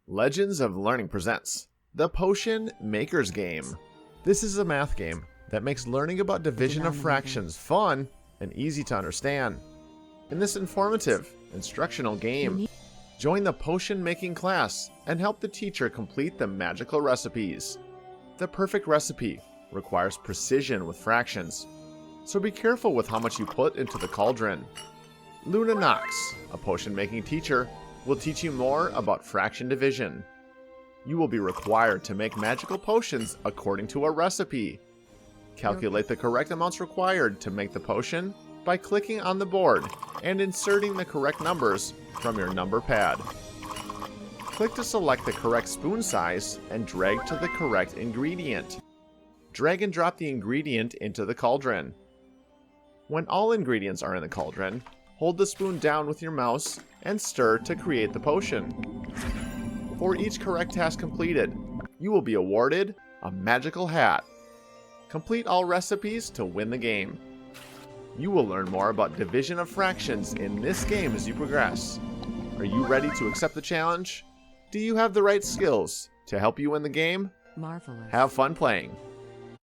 Legends of Learning presents the Potion Maker's Game. This is a math game that makes learning about division of fractions fun and easy to understand. In this informative, instructional game, join the potion making class and help the teacher complete the magical recipes. The perfect recipe requires precision with fractions, so be careful with how much you put into the cauldron. Luna Knox, a potion making teacher, will teach you more about fraction division. You will be required to make magical potions according to a recipe. Calculate the correct amounts required to make the potion by clicking on the board and inserting the correct numbers from your number pad. Click to select the correct spoon size and drag to the correct ingredient. Drag and drop the ingredient into the cauldron. When all ingredients are in the cauldron, hold the spoon down with your mouse and stir to create the potion. For each correct task completed, you will be awarded a magical hat. Complete all recipes to win the game. You will learn more about division of fractions in this game as you progress. Are you ready to accept the challenge? Do you have the right skills to help you win the game? Marvelous. Have fun playing.